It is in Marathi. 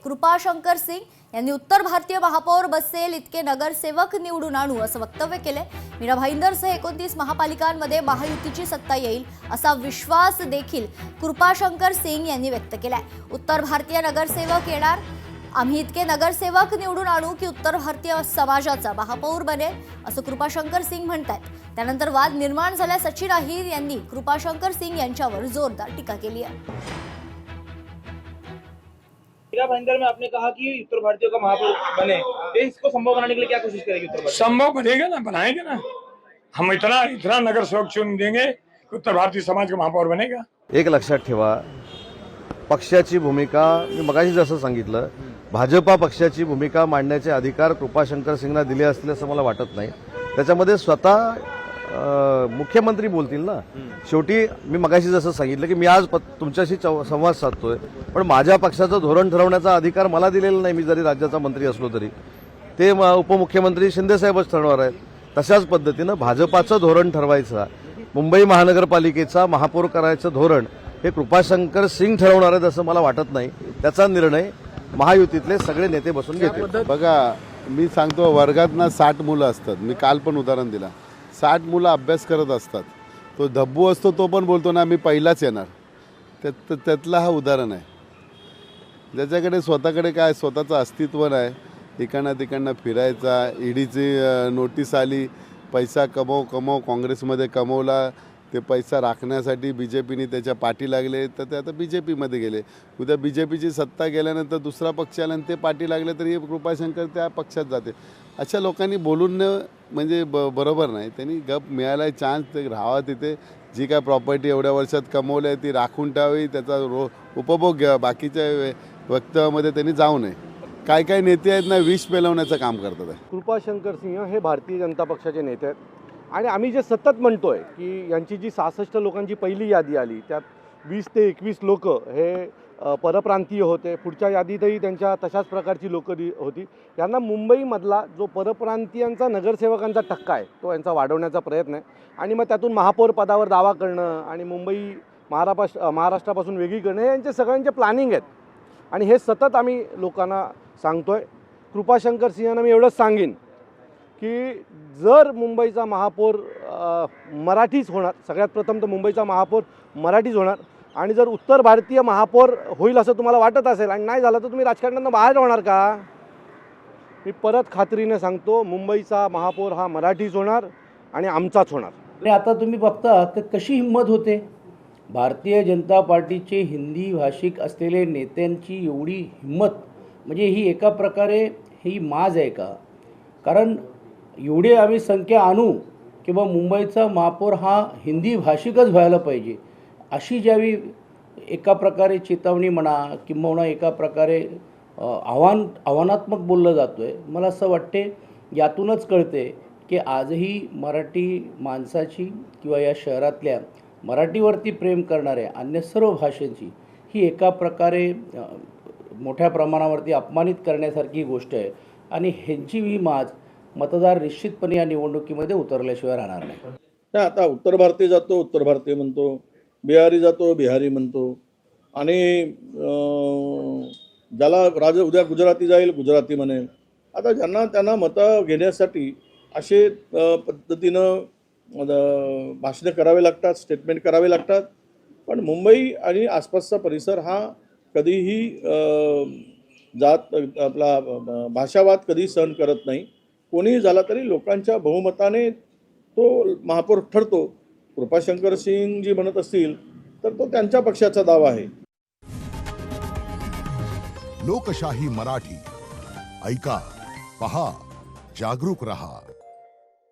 कृपाशंकर सिंग यांनी उत्तर भारतीय महापौर बसेल इतके नगरसेवक निवडून आणू असं वक्तव्य केले। मीरा भाईंदरसह 29 महापालिकांमध्ये महायुतीची सत्ता येईल असा विश्वास देखील कृपाशंकर सिंग यांनी व्यक्त केलाय। उत्तर भारतीय नगरसेवक येणार, आम्ही इतके नगरसेवक निवडून आणू की उत्तर भारतीय समाजाचा महापौर बनेल असं कृपाशंकर सिंग म्हणतात। त्यानंतर वाद निर्माण झाल्यास सचिन अहिर यांनी कृपाशंकर सिंग यांच्यावर जोरदार टीका केली आहे। मीरा भाईंदर में आपने कहा कि उत्तर भारतीय का महापौर बने, इसको संभव बनाने के लिए क्या कोशिश करेगी उत्तर भारतीय? संभव बनेगा ना, बनाएंगे ना। हम इतना नगर सेवक चुन देंगे कि उत्तर भारतीय समाज का महापौर बनेगा। एक लक्षात ठेवा, पक्षाची भूमिका मी मगाशी जसं सांगितलं, भाजपा पक्षाची भूमिका मांडण्याचे अधिकार कृपाशंकर सिंगना दिले असतील असं मला वाटत नाही। त्याच्यामध्ये स्वतः मुख्यमंत्री बोलतील ना। शेवटी मी मगाशी जसं सांगितलं की मी आज तुमच्याशी संवाद साधतोय, पण माझ्या पक्षाचं धोरण ठरवण्याचा अधिकार मला दिलेला नाही। मी जरी राज्याचा मंत्री असलो तरी ते उपमुख्यमंत्री शिंदेसाहेबच ठरवणार आहेत। तशाच पद्धतीनं भाजपाचं धोरण ठरवायचं, मुंबई महानगरपालिकेचा महापौर करायचं धोरण हे कृपाशंकर सिंग ठरवणार आहेत असं मला वाटत नाही। त्याचा निर्णय महायुतीतले सगळे नेते बसून घेतील। बघा, मी सांगतो, वर्गात 60 मुलं असतात। मी काल पण उदाहरण दिला, 60 मुलं अभ्यास करत असतात। तो धब्बू असतो, तो पण बोलतो ना मी पहिलाच येणार। त्यातला हा उदाहरण आहे, ज्याच्याकडे स्वतःकडे काय स्वतःचं अस्तित्व नाही, तिकडनं फिरायचा। ईडीची नोटीस आली, पैसा कमव काँग्रेसमध्ये कमवला, ते पैसा राखण्यासाठी बीजेपीने त्याच्या पाठी लागले, तर ते आता बीजेपीमध्ये गेले। उद्या बीजेपीची सत्ता गेल्यानंतर दुसरा पक्ष आला आणि ते पाठी लागले तरी कृपाशंकर त्या पक्षात जाते। अशा लोकांनी बोलून म्हणजे बरोबर नाही। त्यांनी गप मिळाला चान्स, ते राहावा तिथे। जी काय प्रॉपर्टी एवढ्या वर्षात कमवली आहे ती राखून ठेवावी, त्याचा उपभोग घ्यावा। बाकीच्या वक्तव्यामध्ये त्यांनी जाऊ नये। काय नेते आहेत ना, विष पेलवण्याचं काम करतात। कृपाशंकर सिंह हे भारतीय जनता पक्षाचे नेते आहेत आणि आम्ही जे सतत म्हणतोय की यांची जी 66 लोकांची पहिली यादी आली त्यात 20 ते 21 लोक हे परप्रांतीय होते। पुढच्या यादीतही त्यांच्या तशाच प्रकारची लोक होती। यांना मुंबईमधला जो परप्रांतीयांचा नगरसेवकांचा टक्का आहे तो यांचा वाढवण्याचा प्रयत्न आहे आणि मग त्यातून महापौर पदावर दावा करणं आणि मुंबई महाराष्ट्रापासून वेगळी करणं हे यांचे सगळ्यांचे प्लॅनिंग आहेत आणि हे सतत आम्ही लोकांना सांगतोय। कृपाशंकर सिंहांना मी एवढंच सांगेन की जर मुंबईचा महापौर मराठीच होणार, सगळ्यात प्रथम तर मुंबईचा महापौर मराठीच होणार आणि जर उत्तर भारतीय महापौर होईल असं तुम्हाला वाटत असेल आणि नाही झालं तर तुम्ही राजकारणातून बाहेर होणार का? मी परत खात्रीने सांगतो, मुंबईचा महापौर हा मराठीच होणार आणि आमचाच होणार। आणि आता तुम्ही बघता तर कशी हिंमत होते भारतीय जनता पार्टीचे हिंदी भाषिक असलेले नेत्यांची, एवढी हिंमत म्हणजे ही एका प्रकारे ही माज आहे का? कारण एवढी आम्ही संख्या आणू किंवा मुंबईचा महापौर हा हिंदी भाषिकच व्हायला पाहिजे अशी ज्यावेळी एका प्रकारे चेतावणी म्हणा किंवा एका प्रकारे आव्हानात्मक बोललं जातो आहे, मला असं वाटते यातूनच कळते की आजही मराठी माणसाची किंवा या शहरातल्या मराठीवरती प्रेम करणाऱ्या अन्य सर्व भाषांची ही एका प्रकारे मोठ्या प्रमाणावरती अपमानित करण्यासारखी गोष्ट आहे आणि ह्यांची ही माज मतदार निश्चितपणे या निवडणुकीमध्ये उतरल्याशिवाय राहणार नाही। आता उत्तर भारतीय जातो उत्तर भारतीय म्हणतो, बिहारी जातो बिहारी म्हणतो आणि ज्याला उद्या गुजराती जाईल गुजराती म्हणेल। आता ज्यांना त्यांना मतं घेण्यासाठी असे पद्धतीनं भाषणे करावे लागतात, स्टेटमेंट करावे लागतात। पण मुंबई आणि आसपासचा परिसर हा कधीही जात आपला भाषावाद कधी सहन करत नाही। कोणीही झाला तरी लोकांच्या बहुमताने तो महापौर ठरतो। कृपाशंकर सिंग जी म्हणत असतील तर तो त्यांच्या पक्षाचा दावा आहे। लोकशाही मराठी ऐका, पहा, जागरूक रहा।